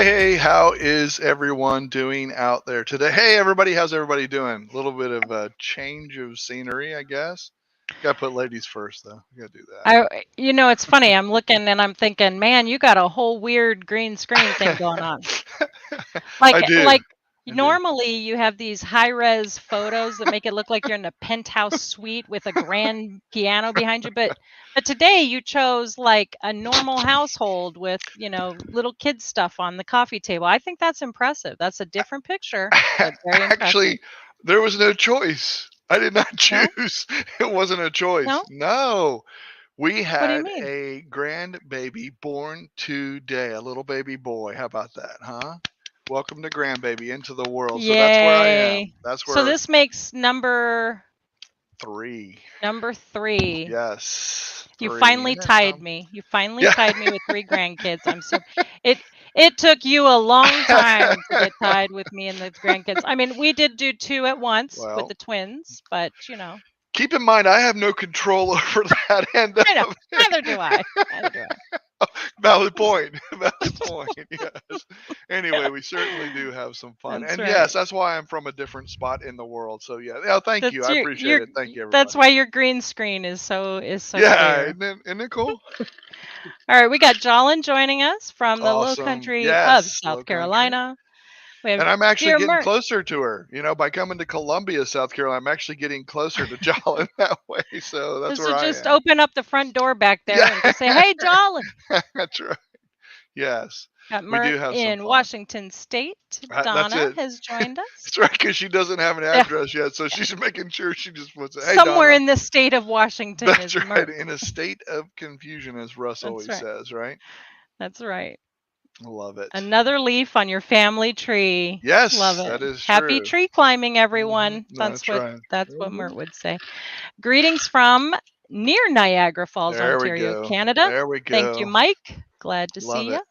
Hey, how is everyone doing out there today? Hey, everybody, how's everybody doing? A little bit of a change of scenery, I guess. Gotta put ladies first, though. You gotta do It's funny. I'm looking and I'm thinking, man, you got a whole weird green screen thing going on. I do. Like normally you have these high-res photos that make it look like you're in a penthouse suite with a grand piano behind you, but today you chose like a normal household with, little kid stuff on the coffee table. I think that's impressive. That's a different picture, but very impressive. Actually, there was no choice. I did not choose. No? It wasn't a choice. No. We had a grandbaby born today, a little baby boy. How about that, huh? Welcome to grandbaby into the world. Yay. So that's where I am. That's where. So this makes number 3. Number 3. Yes. 3. You finally tied me. You finally tied me with 3 grandkids. I'm so it took you a long time to get tied with me and the grandkids. I mean, we did do 2 at once with the twins, but Keep in mind, I have no control over that end of it. Neither do I. Valid point. Valid point. Yes. Anyway, we certainly do have some fun. That's and right. Yes, that's why I'm from a different spot in the world. So yeah. Thank you. I appreciate it. Thank you, everybody. That's why your green screen is so yeah, clear. Isn't it cool? All right, we got Jalin joining us from the low country of South Carolina. And I'm actually getting closer to her. By coming to Columbia, South Carolina, I'm actually getting closer to Jalin that way. So that's where I am. So just open up the front door back there and just say, "Hey, Jalin." That's right. Yes. Got Mert in Washington State. Donna has joined us. That's right, because she doesn't have an address yet, so she's making sure she just puts it. Hey, somewhere Donna. In the state of Washington. That's right. In a state of confusion, as Russ always says, right? That's right. Love it. Another leaf on your family tree. Yes, love it. That is Happy true. Tree climbing, everyone. That's what Mert would say. Greetings from near Niagara Falls, Ontario, Canada. There we go. Thank you, Mike. Glad to see you.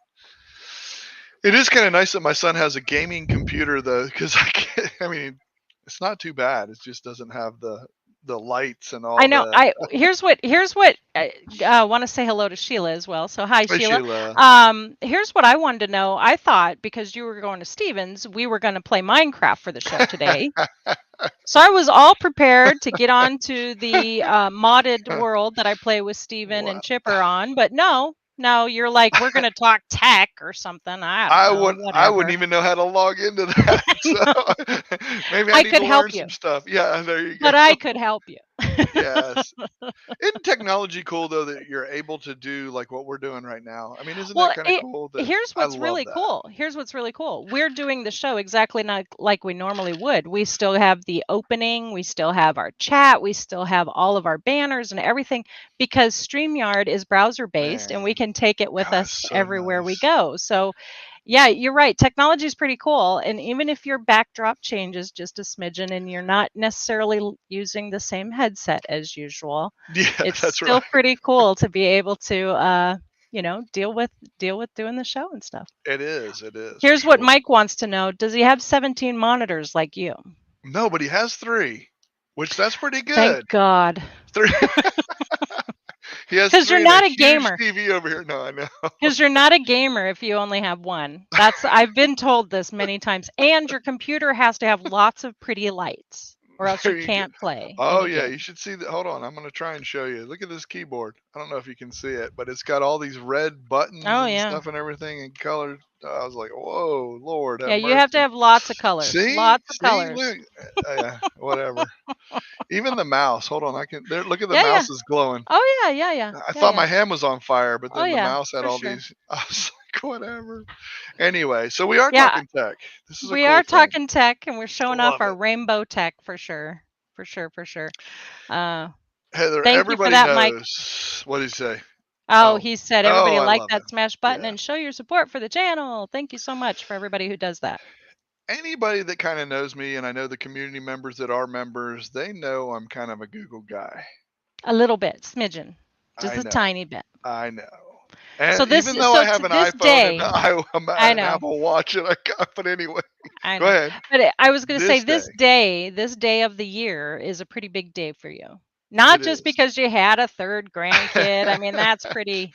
It is kind of nice that my son has a gaming computer, though, because it's not too bad. It just doesn't have the lights and all. I know. Here's what I want to say hello to Sheila as well. So hi, Sheila. Here's what I wanted to know. I thought because you were going to Stevens, we were going to play Minecraft for the show today. So I was all prepared to get onto the modded world that I play with Steven and Chipper on, but no, you're like, we're going to talk tech or something. I wouldn't even know how to log into that. So maybe I need could to help learn you. some stuff. Yeah, there you go. But I could help you. Yes. Isn't technology cool, though, that you're able to do like what we're doing right now? I mean, isn't that kind of cool? Here's what's really cool. Here's what's really cool. We're doing the show exactly like we normally would. We still have the opening. We still have our chat. We still have all of our banners and everything because StreamYard is browser-based and we can take it with us everywhere we go. So yeah, you're right. Technology is pretty cool. And even if your backdrop changes just a smidgen and you're not necessarily using the same headset as usual, it's still pretty cool to be able to, deal with doing the show and stuff. It is. Here's what Mike wants to know. Does he have 17 monitors like you? No, but he has 3, which that's pretty good. Thank God. 3. Because you're not a gamer. TV over here. No, I know. Because you're not a gamer if you only have 1. I've been told this many times. And your computer has to have lots of pretty lights, or else you can't play. Oh yeah, you should see that. Hold on, I'm gonna try and show you. Look at this keyboard. I don't know if you can see it, but it's got all these red buttons and stuff and everything and colors. I was like, whoa, Lord. Yeah, you have to have lots of colors. See? Lots of colors. Look, yeah, whatever. Even the mouse. Hold on, look at the mouse is glowing. Oh yeah. I thought my hand was on fire, but then the mouse had all these. I was like, whatever. Anyway, so we are talking tech. This is we are talking tech, and we're showing off our rainbow tech for sure. Heather, thank everybody you for that, knows. Mike. What did he say? He said everybody like that smash button and show your support for the channel. Thank you so much for everybody who does that. Anybody that kind of knows me, and I know the community members that are members, they know I'm kind of a Google guy. A little bit, smidgen, just a tiny bit. I know. And so even though I have an iPhone and an Apple Watch, but anyway, go ahead. But I was going to say this day of the year is a pretty big day for you. Not just because you had a 3rd grandkid. I mean, that's pretty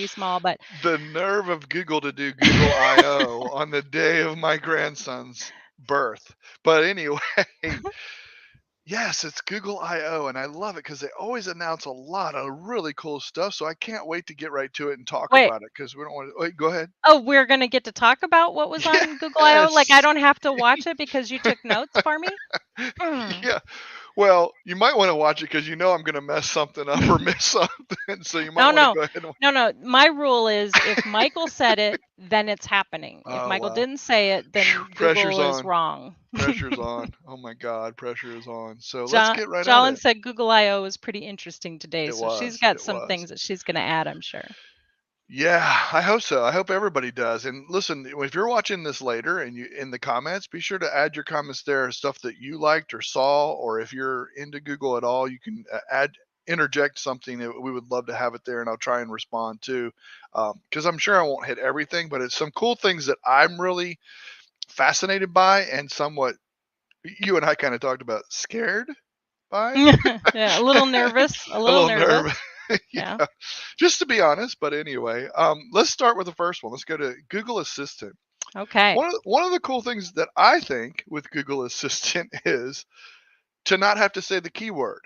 small, but the nerve of Google to do Google I/O on the day of my grandson's birth. But anyway, yes, it's Google I/O, and I love it because they always announce a lot of really cool stuff. So I can't wait to get right to it and talk Wait. about it because we don't want to. Wait, go ahead. Oh, we're gonna get to talk about what was on Google I/O? Like, I don't have to watch it because you took notes for me? Yeah. Well, you might want to watch it because you know I'm going to mess something up or miss something. So you might want to go ahead and. No. My rule is if Michael said it, then it's happening. If Michael didn't say it, then Google is wrong. Pressure's on. Oh my God, pressure is on. So let's get right at it. Jolyn said Google I/O was pretty interesting today, so she's got some things that she's going to add, I'm sure. Yeah, I hope so. I hope everybody does. And listen, if you're watching this later and you in the comments, be sure to add your comments there, stuff that you liked or saw, or if you're into Google at all, you can interject something that we would love to have it there, and I'll try and respond to. Because I'm sure I won't hit everything, but it's some cool things that I'm really fascinated by and somewhat you and I kind of talked about scared by. Yeah, a little nervous. A little nervous. Yeah, just to be honest. But anyway, let's start with the first one. Let's go to Google Assistant. Okay. One of the cool things that I think with Google Assistant is to not have to say the keyword.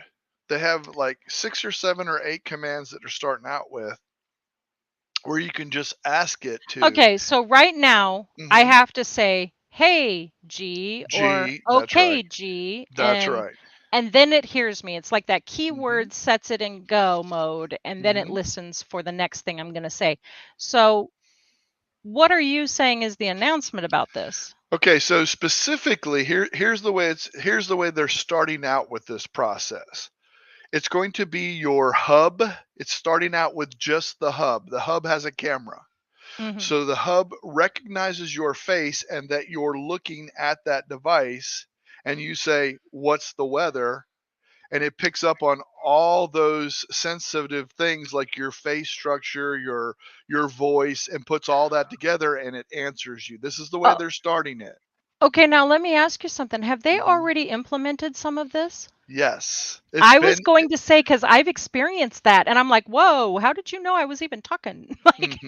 They have like 6 or 7 or 8 commands that are starting out with where you can just ask it to. Okay, so right now I have to say, "Hey, G," or "Okay, G." That's right. And then it hears me. It's like that keyword sets it in go mode, and then it listens for the next thing I'm going to say. So what are you saying is the announcement about this? Okay, so specifically here's the way they're starting out with this process. It's going to be your hub. It's starting out with just the hub. The hub has a camera. So the hub recognizes your face and that you're looking at that device, and you say, "What's the weather?" And it picks up on all those sensitive things like your face structure, your voice, and puts all that together, and it answers you. This is the way they're starting it. Okay, now let me ask you something. Have they already implemented some of this? Yes. I was going to say, because I've experienced that, and I'm like, whoa, how did you know I was even talking? Like,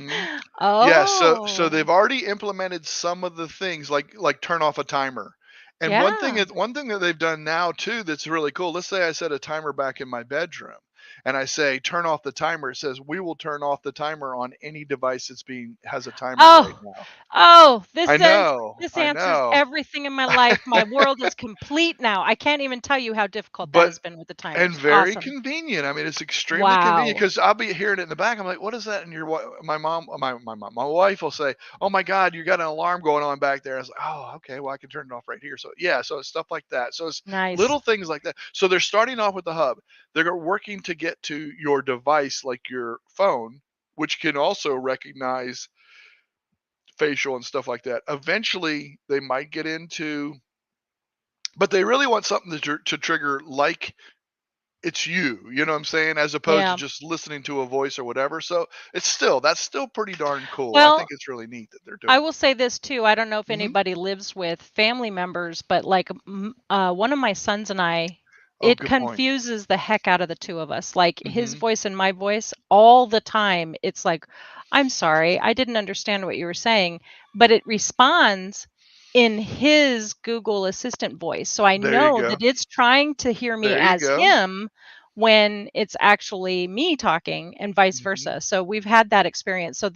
yeah, so they've already implemented some of the things like turn off a timer. And one thing that they've done now too that's really cool. Let's say I set a timer back in my bedroom and I say turn off the timer. It says we will turn off the timer on any device that's has a timer right now. This answers everything in my life. My world is complete now. I can't even tell you how difficult that has been with the timer. And very convenient. I mean, it's extremely convenient because I'll be hearing it in the back. I'm like, what is that? And my wife will say, "Oh my God, you got an alarm going on back there." I was like, "Oh, okay. Well, I can turn it off right here." So yeah, so it's stuff like that. So it's little things like that. So they're starting off with the hub. They're working to get to your device, like your phone, which can also recognize facial and stuff like that. Eventually, they might get into, but they really want something to trigger like it's you know what I'm saying, as opposed to just listening to a voice or whatever. So that's still pretty darn cool. Well, I think it's really neat that they're doing. I will say this too. I don't know if anybody lives with family members, but like one of my sons and I, it confuses the heck out of the two of us. Like his voice and my voice all the time. It's like, "I'm sorry, I didn't understand what you were saying," but it responds in his Google Assistant voice. So I know that it's trying to hear me as him when it's actually me talking and vice versa. So we've had that experience. So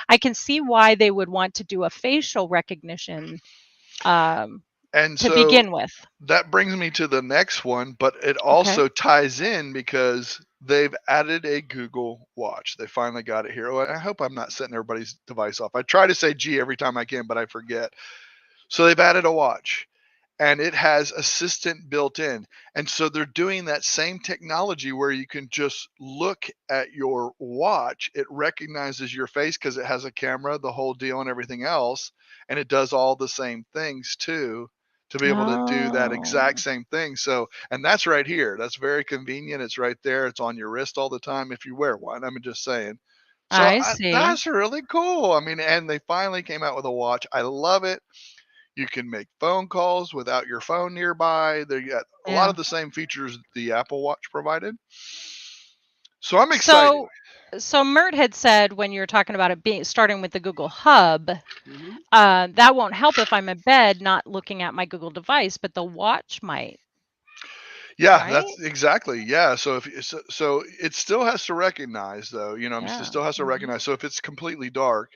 I can see why they would want to do a facial recognition to begin with. That brings me to the next one, but it also ties in because they've added a Google Watch. They finally got it here. Oh, I hope I'm not setting everybody's device off. I try to say G every time I can, but I forget. So they've added a watch and it has Assistant built in. And so they're doing that same technology where you can just look at your watch. It recognizes your face because it has a camera, the whole deal and everything else. And it does all the same things too, to be able to do that exact same thing. So, and that's right here. That's very convenient. It's right there. It's on your wrist all the time if you wear one. I'm just saying. So I see. That's really cool. I mean, and they finally came out with a watch. I love it. You can make phone calls without your phone nearby. They got a lot of the same features the Apple Watch provided. So I'm excited. so 𝘁𝗏 had said when you were talking about it starting with the Google Hub, that won't help if I'm in bed not looking at my Google device, but the watch might. Yeah, right? that's exactly. Yeah. So so it still has to recognize though, it still has to recognize. So if it's completely dark,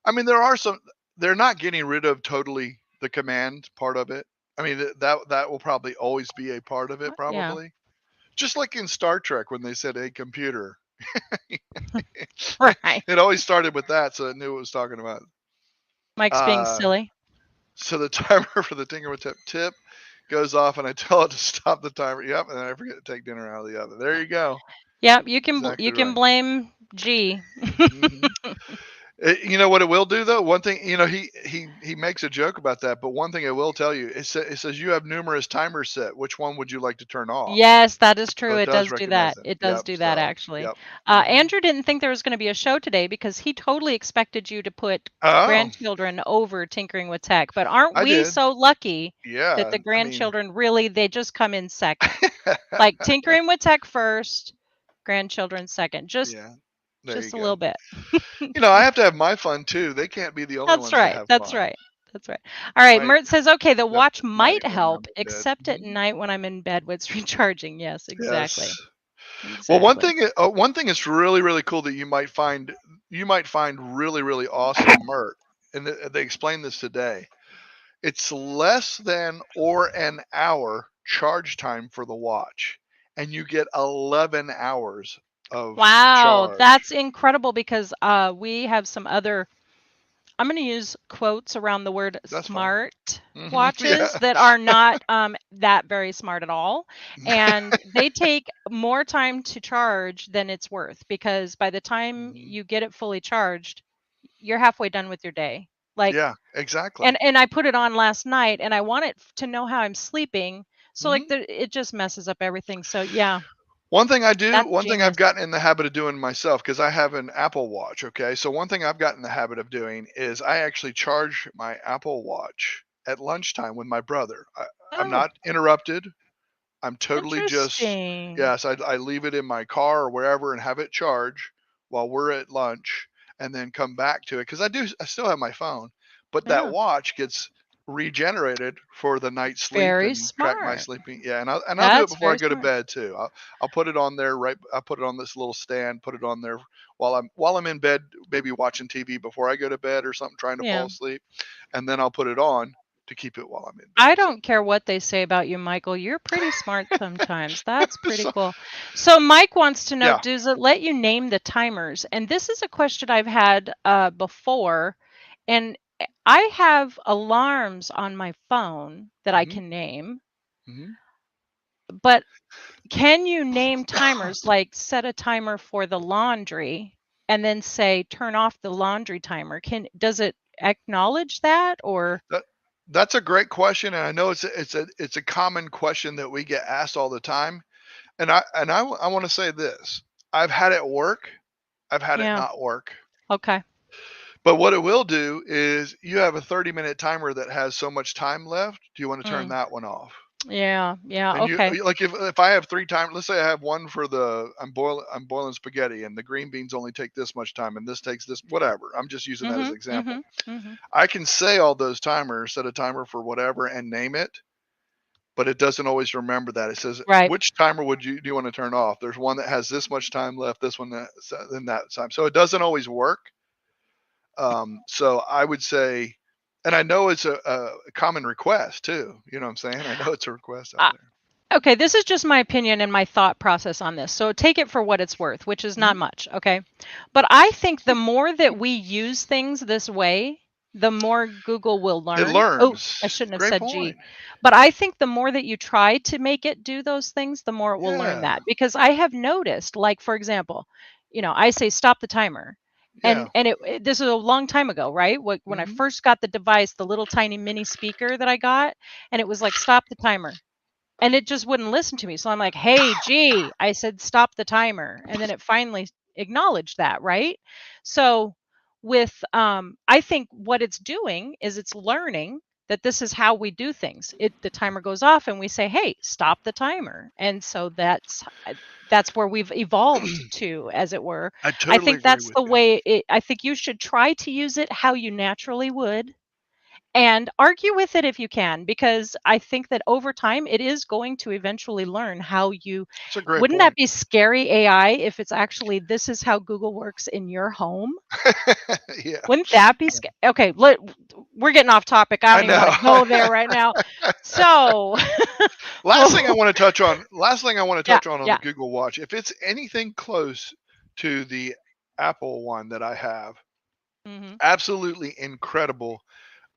I mean, they're not getting rid of totally the command part of it. I mean, that will probably always be a part of it, probably. Just like in Star Trek when they said a computer. Right. It always started with that, so it knew what it was talking about. Mike's being silly. So the timer for the 𝘁𝗶H tip goes off, and I tell it to stop the timer. Yep, and then I forget to take dinner out of the oven. There you go. Yep, you can Exactly right. blame G. You know what it will do though? One thing, he makes a joke about that, but one thing it will tell you, it says you have numerous timers set. Which one would you like to turn off? Yes, that is true. So it does do recognize that. them. It does Yep, do that so, actually. Yep. Andrew didn't think there was going to be a show today because he totally expected you to put grandchildren over Tinkering with Tech. But aren't we so lucky that the grandchildren really, they just come in second. Like Tinkering with Tech first, grandchildren second. Just a little bit. I have to have my fun too. They can't be the only ones that have That's fun. right. That's right. All right. 𝘁𝗏 says, okay, the watch might help, except at night when I'm in bed when it's recharging. Yes, exactly. Yes. Well, one thing is really, really cool that you might find really, really awesome 𝘁𝗏, and they explained this today. It's less than or an hour charge time for the watch, and you get 11 hours of charge. That's incredible because we have some other, I'm going to use quotes around the word smart watches that are not that very smart at all. And they take more time to charge than it's worth, because by the time you get it fully charged, you're halfway done with your day. Like, yeah, exactly. And I put it on last night and I want it to know how I'm sleeping. So like it just messes up everything. So yeah. One thing I've gotten in the habit of doing myself, because I have an Apple Watch, okay? So one thing I've gotten in the habit of doing is I actually charge my Apple Watch at lunchtime with my brother. I'm not interrupted. I'm totally just, yes, I leave it in my car or wherever and have it charge while we're at lunch, and then come back to it, because I still have my phone, but that watch gets regenerated for the night's sleep track my sleeping. Yeah, and I'll do it before I go to bed too. I'll put it on there, I'll put it on this little stand, put it on there while I'm in bed, maybe watching TV before I go to bed or something, trying to fall asleep, and then I'll put it on to keep it while I'm in bed. I don't care what they say about you, Michael. You're pretty smart sometimes. That's pretty cool. So Mike wants to know, does it let you name the timers? And this is a question I've had before, and I have alarms on my phone that I can name, but can you name timers, like set a timer for the laundry and then say turn off the laundry timer? Does it acknowledge that, or? That's a great question, and I know it's a common question that we get asked all the time. And I want to say this: I've had it work, I've had it not work. Okay. But what it will do is, you have a 30-minute timer that has so much time left. Do you want to turn that one off? Yeah. And Okay. like if I have 3 timers, let's say I have one for I'm boiling spaghetti, and the green beans only take this much time, and this takes this, whatever. I'm just using that as an example. I can say all those timers, set a timer for whatever, and name it, but it doesn't always remember that. It says, which timer do you want to turn off? There's one that has this much time left, this one then that time. So it doesn't always work. So I would say, and I know it's a common request too. You know what I'm saying? I know it's a request out there. Okay, this is just my opinion and my thought process on this. So take it for what it's worth, which is not much, okay? But I think the more that we use things this way, the more Google will learn. It learns. Oh, I shouldn't have said G. But I think the more that you try to make it do those things, the more it will learn that. Because I have noticed, like, for example, I say stop the timer. And this is a long time ago, right? When I first got the device, the little tiny mini speaker that I got, and it was like, stop the timer. And it just wouldn't listen to me. So I'm like, hey, G, I said, stop the timer. And then it finally acknowledged that, right? So with, I think what it's doing is it's learning that this is how we do things. The timer goes off and we say, hey, stop the timer. And so that's where we've evolved to, as it were. I totally think agree that's with the you. way I think you should try to use it how you naturally would, and argue with it if you can, because I think that over time it is going to eventually learn how you. That's a great Wouldn't point. that be scary AI if it's actually this is how Google works in your home? Yeah. Wouldn't that be scary? Okay, we're getting off topic. I don't even want to go there right now. So last thing I want to touch on on yeah. the Google Watch, if it's anything close to the Apple one that I have, absolutely incredible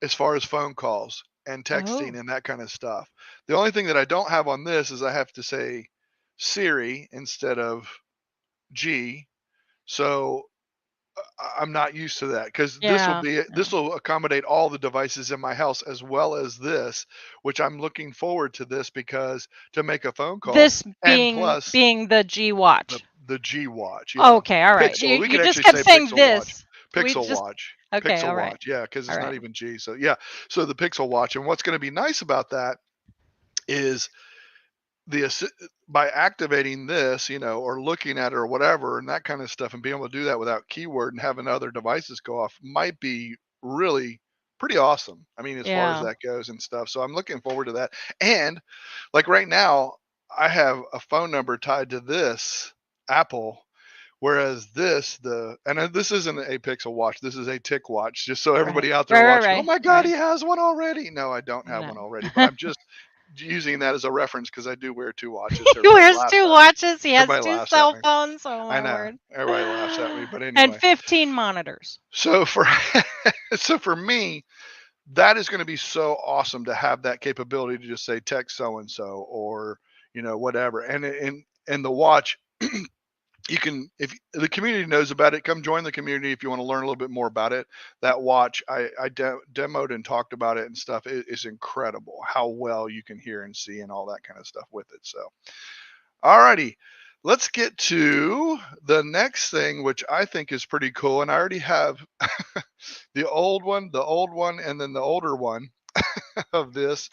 as far as phone calls and texting and that kind of stuff. The only thing that I don't have on this is I have to say Siri instead of G. So I'm not used to that, because this will accommodate all the devices in my house as well as this, which I'm looking forward to this, because to make a phone call, this and plus being the G Watch. The G Watch. Yeah. Okay, all right. Pixel. You just kept saying this. Pixel Watch. Okay, Pixel all right. Watch. Yeah, because it's not even G. So yeah. So the Pixel Watch, and what's going to be nice about that is by activating this, or looking at it or whatever, and that kind of stuff, and being able to do that without keyword and having other devices go off might be really pretty awesome. I mean, as far as that goes and stuff. So I'm looking forward to that. And like right now, I have a phone number tied to this Apple, whereas this isn't a Pixel Watch. This is a Tick Watch, just so everybody out there watching. Oh my God, he has one already. No, I don't have one already, but I'm just using that as a reference because I do wear 2 watches. He wears 2 watches. He has 2 cell phones. Oh my word. Everybody laughs at me, but anyway. And 15 monitors. So for me, that is going to be so awesome to have that capability to just say text so and so, or whatever. And the watch, you can, if the community knows about it, come join the community if you want to learn a little bit more about it. That watch, I demoed and talked about it and stuff. It is incredible how well you can hear and see and all that kind of stuff with it. So, alrighty, let's get to the next thing, which I think is pretty cool. And I already have the old one, and then the older one of this.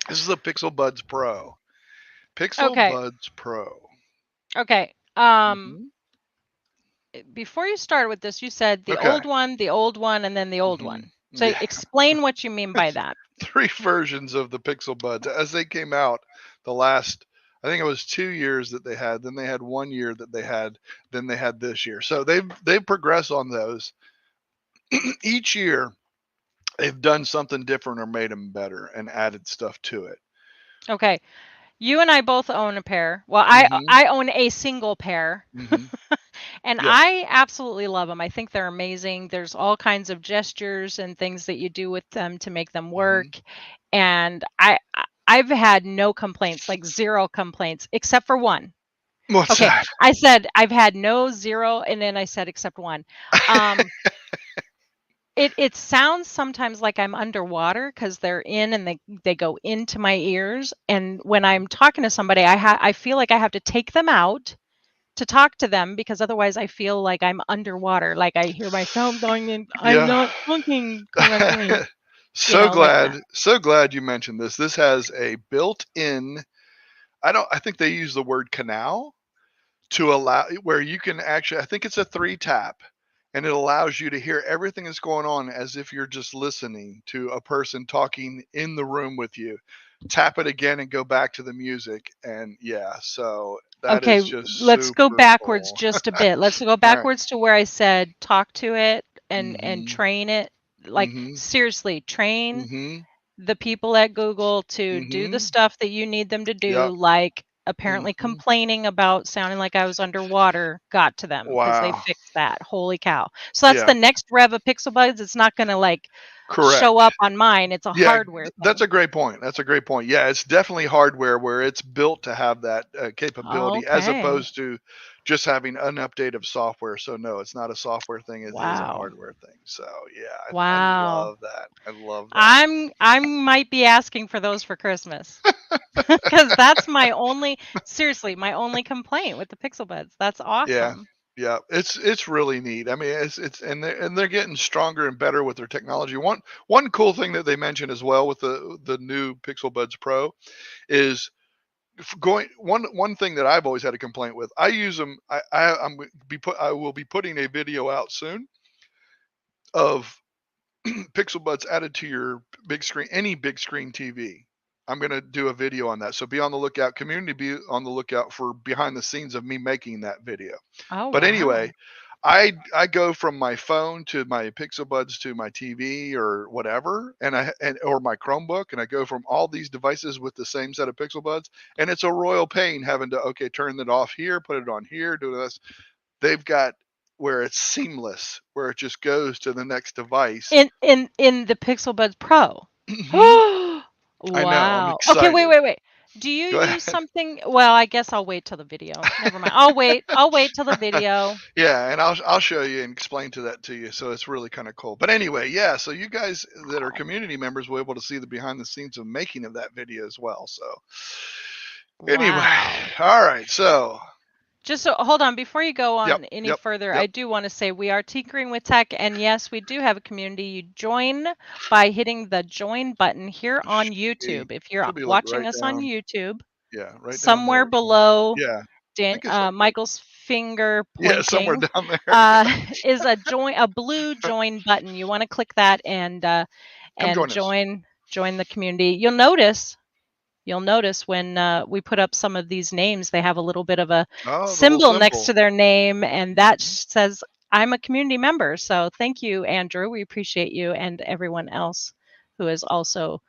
This is the Pixel Buds Pro. Buds Pro. Okay. Before you start with this, you said the old one, and then the old one. So explain what you mean by that. 3 versions of the Pixel Buds as they came out. The last, I think it was 2 years that they had. Then they had 1 year that they had. Then they had this year. So they've progressed on those. Each year, they've done something different or made them better and added stuff to it. Okay. You and I both own a pair. Well, I own a single pair. And I absolutely love them. I think they're amazing. There's all kinds of gestures and things that you do with them to make them work. And I've had no complaints, like 0 complaints, except for one. What's that? I said I've had 0, and then I said except one. It sounds sometimes like I'm underwater because they're in and they go into my ears. And when I'm talking to somebody, I feel like I have to take them out to talk to them, because otherwise I feel like I'm underwater, like I hear my sound going in. I'm not talking correctly. So glad you mentioned this. This has a built-in, I think they use the word canal to allow where you can actually, I think it's a 3 tap, and it allows you to hear everything that's going on as if you're just listening to a person talking in the room with you. Tap it again and go back to the music. And so that is just let's go backwards cool. Just a bit. Let's go backwards to where I said talk to it and train it. Like seriously, train the people at Google to do the stuff that you need them to do, like apparently complaining about sounding like I was underwater got to them because they fixed that. Holy cow. So that's the next rev of Pixel Buds. It's not going to show up on mine. It's a hardware thing. That's a great point. Yeah, it's definitely hardware where it's built to have that capability, as opposed to just having an update of software. So no, it's not a software thing. It is a hardware thing. So yeah, I love that. I might be asking for those for Christmas because that's my only complaint with the Pixel Buds. That's awesome. Yeah, it's really neat. I mean, it's and they're getting stronger and better with their technology. One cool thing that they mentioned as well with the new Pixel Buds Pro is going one thing that I've always had a complaint with. I use them. I will be putting a video out soon of Pixel Buds added to your big screen, any big screen TV. I'm going to do a video on that. So be on the lookout, community, be on the lookout for behind the scenes of me making that video. Oh, But wow. anyway, I go from my phone to my Pixel Buds to my TV or whatever, or my Chromebook, and I go from all these devices with the same set of Pixel Buds, and it's a royal pain having to turn it off here, put it on here, do this. They've got where it's seamless, where it just goes to the next device. In the Pixel Buds Pro. Wow. I know. I'm excited. Okay, wait. Do you use something? Well, I guess I'll wait till the video. Never mind. I'll wait till the video. Yeah, and I'll show you and explain that to you. So it's really kind of cool. But anyway, yeah. So you guys that are community members will be able to see the behind the scenes of making of that video as well. So anyway, all right. So just hold on before you go on any further. I do want to say we are Tinkering with Tech, and yes, we do have a community. You join by hitting the join button here on YouTube. If you're watching us on YouTube, right somewhere below, yeah, Michael's finger pointing, somewhere down there, is a blue join button. You want to click that and join the community. You'll notice when we put up some of these names, they have a little bit of a symbol next to their name, and that says, I'm a community member. So thank you, Andrew. We appreciate you, and everyone else who is also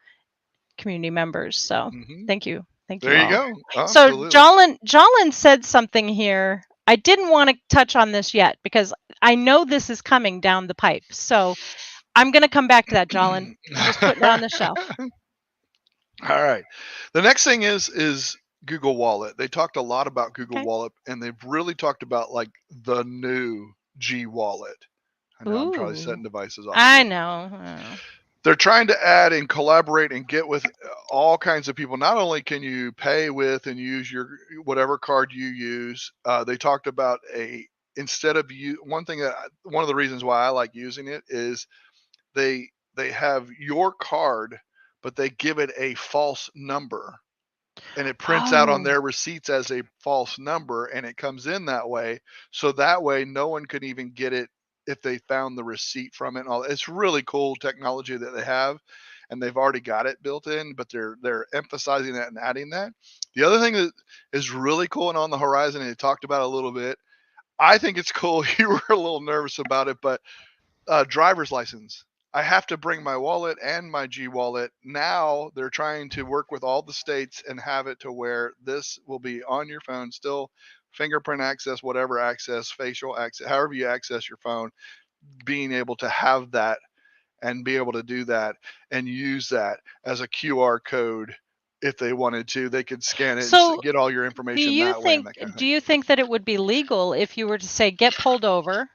community members. So thank you. Thank you. There you go. Absolutely. So Jolin said something here. I didn't want to touch on this yet because I know this is coming down the pipe. So I'm going to come back to that, Jolin. Just put it on the shelf. All right. The next thing is Google Wallet. They talked a lot about Google Wallet, and they've really talked about like the new G Wallet. I know I'm probably setting devices off. I know. They're trying to add and collaborate and get with all kinds of people. Not only can you pay with and use your whatever card you use, they talked about instead of one of the reasons why I like using it is they have your card, but they give it a false number, and it prints out on their receipts as a false number, and it comes in that way. So that way no one could even get it if they found the receipt from it and all. It's really cool technology that they have, and they've already got it built in, but they're emphasizing that and adding that. The other thing that is really cool and on the horizon, and they talked about it a little bit, I think it's cool. You were a little nervous about it, but driver's license. I have to bring my wallet and my G Wallet. Now they're trying to work with all the states and have it to where this will be on your phone, still fingerprint access, whatever access, facial access, however you access your phone, being able to have that and be able to do that and use that as a QR code. If they wanted to, they could scan it and get all your information that way. Do you think that it would be legal if you were to say, get pulled over,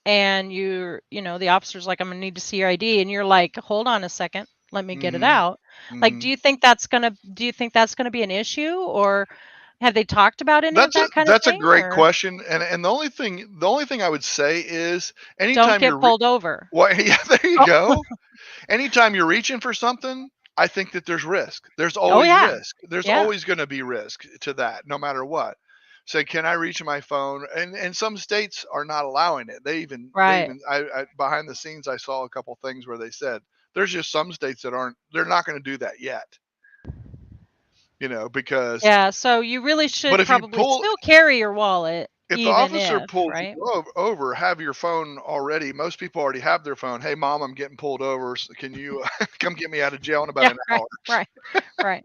and the officer's like, I'm gonna need to see your ID, and you're like, hold on a second, let me get it out. Like, do you think that's gonna be an issue, or have they talked about any of that kind of thing? That's a great question. And the only thing I would say is anytime don't get pulled over. Well, yeah, there you go. Anytime you're reaching for something, I think that there's risk. There's always risk. There's always going to be risk to that, no matter what. Say, can I reach my phone? And some states are not allowing it. They even I behind the scenes, I saw a couple things where they said there's just some states that they're not going to do that yet. Because so you really should probably still carry your wallet. If the officer pulls you over, have your phone already. Most people already have their phone. Hey, Mom, I'm getting pulled over. So can you come get me out of jail in about an hour? Right.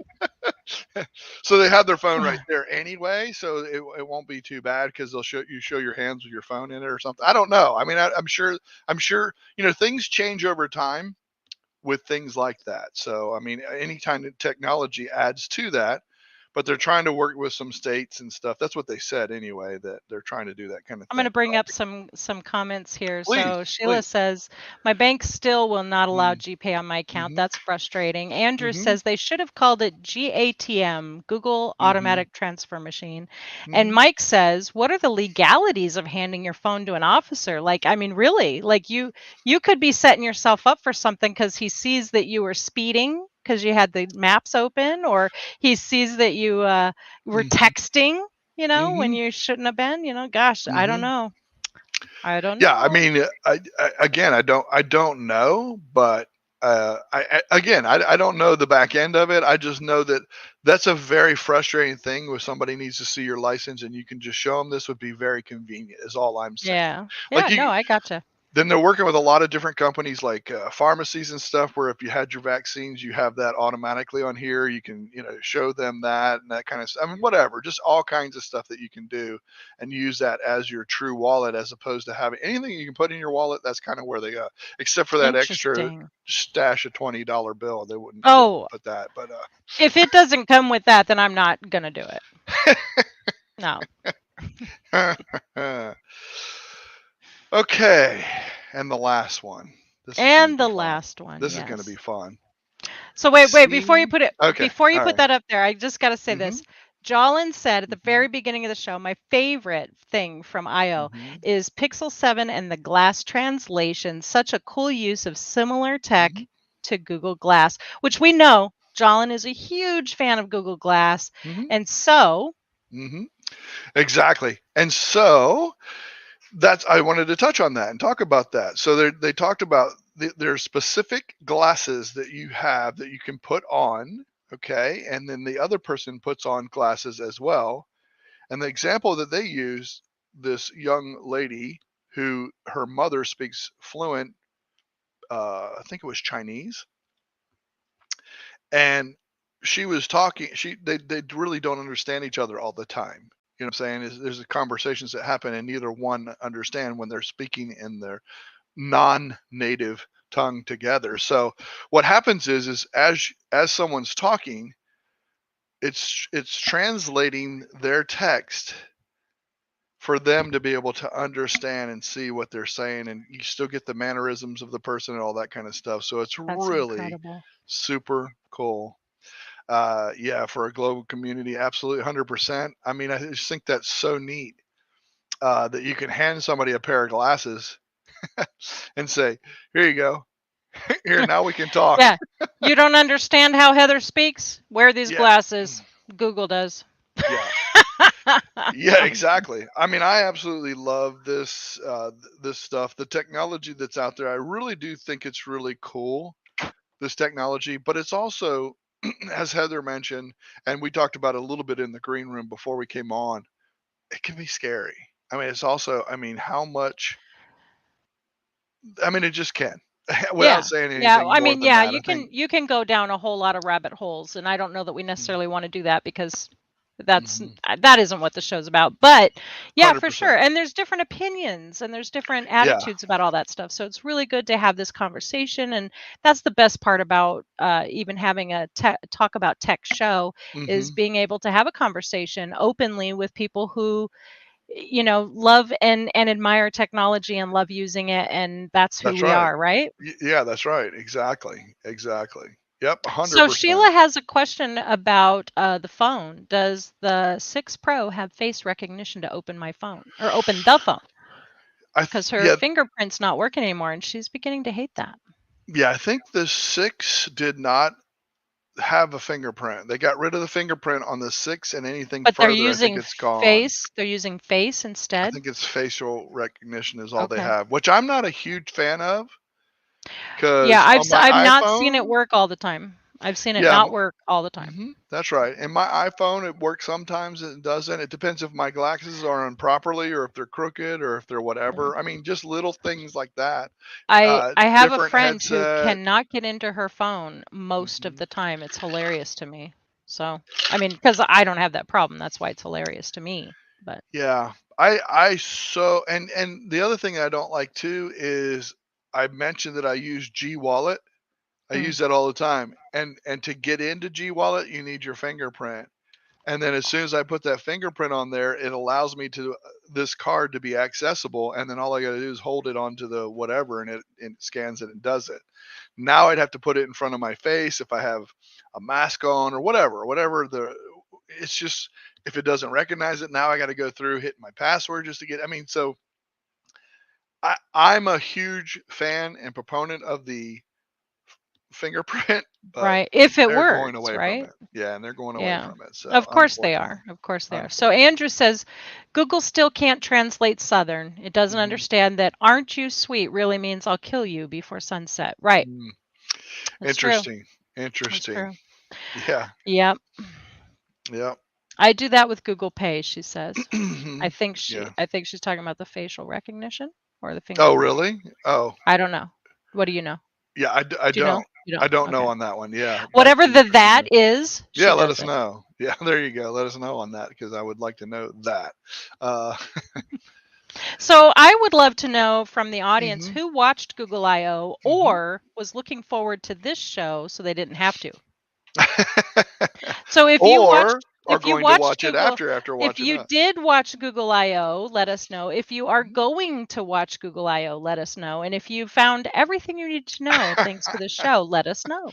So they have their phone right there anyway, so it won't be too bad because they'll show your hands with your phone in it or something. I don't know. I mean, I'm sure things change over time with things like that. So I mean, anytime that technology adds to that. but they're trying to work with some states and stuff. That's what they said anyway, that they're trying to do that kind of I'm thing. going to bring up some comments here. Please, So Sheila please. says, my bank still will not allow Mm. GPay on my account. Mm-hmm. That's frustrating. Andrew Mm-hmm. says they should have called it GATM, Google Automatic Transfer Machine. And Mm-hmm. Mike says, what are the legalities of handing your phone to an officer? Like, I mean, really, like you could be setting yourself up for something because he sees that you were speeding because you had the maps open, or he sees that you were texting, you know, when you shouldn't have been, you know. Gosh, I don't know. I don't know. Yeah, I mean, again, I don't know, but I don't know the back end of it. I just know that that's a very frustrating thing where somebody needs to see your license and you can just show them. This would be very convenient, is all I'm saying. Yeah. Like Yeah, no, I gotcha. Then they're working with a lot of different companies like pharmacies and stuff, where if you had your vaccines, you have that automatically on here. You can, show them that and that kind of stuff. I mean, whatever, just all kinds of stuff that you can do and use that as your true wallet, as opposed to having anything you can put in your wallet. That's kind of where they go, except for that extra stash of $20 bill. They wouldn't put that. But if it doesn't come with that, then I'm not going to do it. No. Okay, and the last one. This is going to be fun. So wait, before you put it, before you put that up there, I just got to say this. Jolin said at the very beginning of the show, my favorite thing from I/O is Pixel 7 and the Glass translation. Such a cool use of similar tech to Google Glass, which we know Jolin is a huge fan of Google Glass. And so. Exactly. And so I wanted to touch on that and talk about that. So they talked about there's specific glasses that you have that you can put on, okay, and then the other person puts on glasses as well. And the example that they use, this young lady who her mother speaks fluent, I think it was Chinese, and she was talking. They really don't understand each other all the time. You know what I'm saying? There's conversations that happen and neither one understand when they're speaking in their non-native tongue together. So what happens is as someone's talking, it's translating their text for them to be able to understand and see what they're saying, and you still get the mannerisms of the person and all that kind of stuff. So it's really incredible. Super cool. For a global community, absolutely 100%. I mean, I just think that's so neat that you can hand somebody a pair of glasses and say, here you go. Here, now we can talk. Yeah. You don't understand how Heather speaks? Wear these glasses. Google does. Yeah, exactly. I mean, I absolutely love this this stuff. The technology that's out there, I really do think it's really cool, this technology, but it's also, as Heather mentioned, and we talked about it a little bit in the green room before we came on, it can be scary. I mean, it's also, how much, it just can. Without saying anything more than that, you can go down a whole lot of rabbit holes, and I don't know that we necessarily want to do that because that isn't what the show's about. But yeah, 100%. For sure. And there's different opinions and there's different attitudes about all that stuff. So it's really good to have this conversation, and that's the best part about even having a talk about tech show is being able to have a conversation openly with people who love and admire technology and love using it, and that's who we are, right? Yeah, that's right. Exactly. Yep, 100%. So Sheila has a question about the phone. Does the 6 Pro have face recognition to open my phone or open the phone? Because her fingerprint's not working anymore, and she's beginning to hate that. Yeah, I think the 6 did not have a fingerprint. They got rid of the fingerprint on the 6, and anything further, I think it's gone. They're using face instead. I think it's facial recognition is all they have, which I'm not a huge fan of. Yeah, I've not seen it work all the time. I've seen it not work all the time. That's right. And my iPhone, it works sometimes, it doesn't. It depends if my glasses are on properly or if they're crooked or if they're whatever. I mean, just little things like that. I have a friend who cannot get into her phone most of the time. It's hilarious to me. So, I mean, because I don't have that problem. That's why it's hilarious to me. But yeah, and the other thing I don't like too is I mentioned that I use G-Wallet. I use that all the time. And to get into G-Wallet, you need your fingerprint. And then as soon as I put that fingerprint on there, it allows me to this card to be accessible. And then all I got to do is hold it onto the whatever, and it scans it and does it. Now I'd have to put it in front of my face if I have a mask on or whatever. It's just, if it doesn't recognize it, now I got to go through hitting my password just to get. I mean, so I'm a huge fan and proponent of the fingerprint, but right, if it they're works, going away right? from it. Yeah, and they're going away from it. So Of course they are. Of course they are. So Andrew says, Google still can't translate Southern. It doesn't understand that "aren't you sweet" really means "I'll kill you before sunset." Right. Interesting. Interesting. Yeah. Yep. Yep. I do that with Google Pay, she says. I think she's talking about the facial recognition or the finger. Oh, really? Oh. I don't know. What do you know? Yeah, I don't. I don't know on that one. Yeah. Whatever that is. Yeah, let us know. Yeah, there you go. Let us know on that, because I would like to know that. So I would love to know from the audience who watched Google I/O or was looking forward to this show so they didn't have to. So if you watched, if you did watch Google I/O, let us know. If you are going to watch Google I/O, let us know. And if you found everything you need to know thanks to the show, let us know.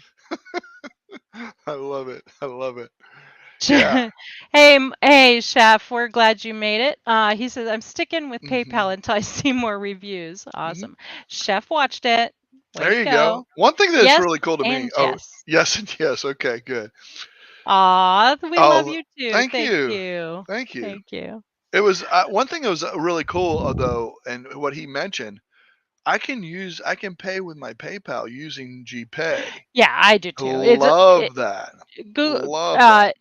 I love it. I love it. Yeah. Hey, Chef, we're glad you made it. He says, I'm sticking with PayPal until I see more reviews. Awesome. Chef watched it. There you go. One thing that's really cool to me. Oh, yes and yes. Okay, good. Aw, we love you too. Thank you. Thank you. It was one thing that was really cool though, and what he mentioned, I can pay with my PayPal using GPay. Yeah, I do too. Love that. Love that.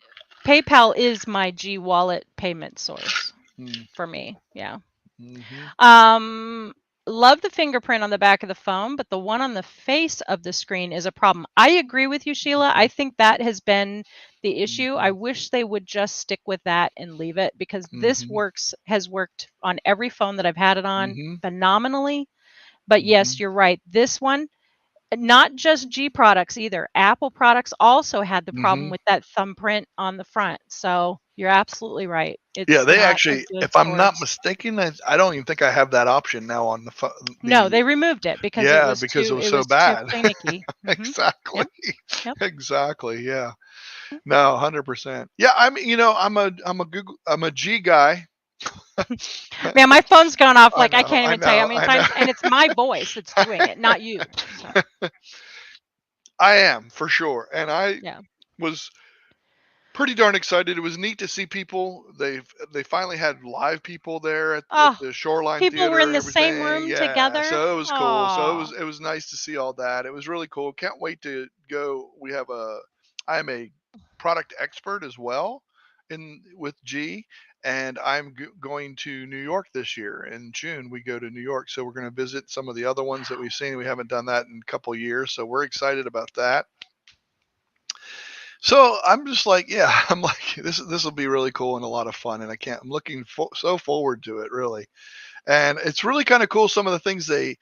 PayPal is my G Wallet payment source for me. Yeah. Love the fingerprint on the back of the phone, but the one on the face of the screen is a problem. I agree with you, Sheila. I think that has been the issue. I wish they would just stick with that and leave it, because this has worked on every phone that I've had it on phenomenally. But yes, you're right. This one, not just G products either. Apple products also had the problem with that thumbprint on the front. So you're absolutely right. Yeah, they actually, if I'm not mistaken, I don't even think I have that option now on the phone. No, they removed it because it was so bad. Too finicky. Exactly. Yep. Exactly. Yeah. No, 100%. Yeah, I mean, I'm a G guy. Man, my phone's gone off like I can't even tell you how many times, and it's my voice that's doing it, not you. So. I am, for sure, and I was pretty darn excited. It was neat to see people. They finally had live people there at the Shoreline People Theater. Were in the same room together. So it was cool. So it was nice to see all that. It was really cool. Can't wait to go. I am a product expert as well with G. And I'm going to New York this year. In June, we go to New York. So we're going to visit some of the other ones that we've seen. We haven't done that in a couple of years. So we're excited about that. So I'm just like, I'm like, this will be really cool and a lot of fun. And I'm looking so forward to it, really. And it's really kind of cool, some of the things they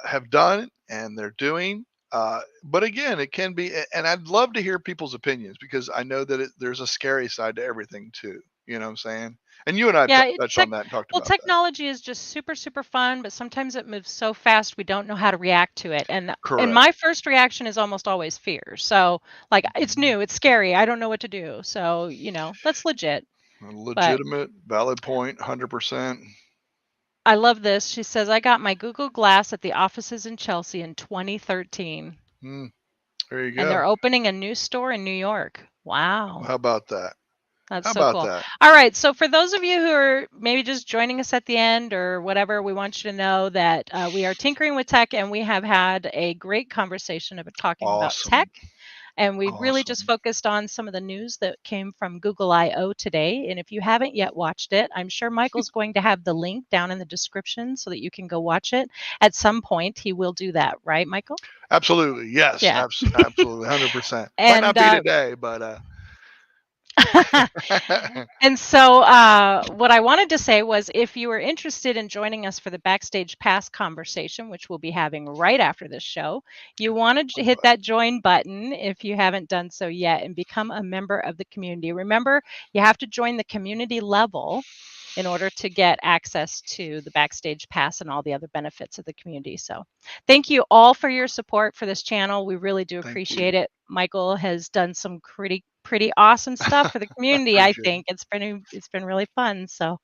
have done and they're doing. But again, it can be, and I'd love to hear people's opinions, because I know that there's a scary side to everything too. You know what I'm saying? And you and I touched on that and talked about technology is just super, super fun, but sometimes it moves so fast we don't know how to react to it. And my first reaction is almost always fear. So like, it's new, it's scary, I don't know what to do. So, that's legit. Legitimate, valid point, 100%. I love this. She says, I got my Google Glass at the offices in Chelsea in 2013. There you go. And they're opening a new store in New York. Wow. How about that? That's so cool. All right. So for those of you who are maybe just joining us at the end or whatever, we want you to know that we are Tinkering with Tech, and we have had a great conversation about talking about tech. And we really just focused on some of the news that came from Google I/O today. And if you haven't yet watched it, I'm sure Michael's going to have the link down in the description so that you can go watch it. At some point, he will do that. Right, Michael? Absolutely. Yes. Yeah. Absolutely. 100%. Might not be today, but... And so what I wanted to say was, if you are interested in joining us for the Backstage Pass conversation, which we'll be having right after this show, you want to hit that join button if you haven't done so yet and become a member of the community. Remember, you have to join the community level in order to get access to the Backstage Pass and all the other benefits of the community. So thank you all for your support for this channel. We really do appreciate it. Michael has done some pretty awesome stuff for the community. I think it's been really fun. So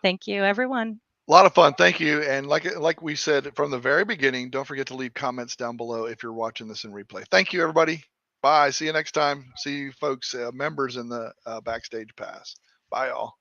thank you, everyone. A lot of fun. Thank you. And like we said from the very beginning, don't forget to leave comments down below if you're watching this in replay. Thank you, everybody. Bye. See you next time. See you folks, members in the Backstage Pass. Bye, all.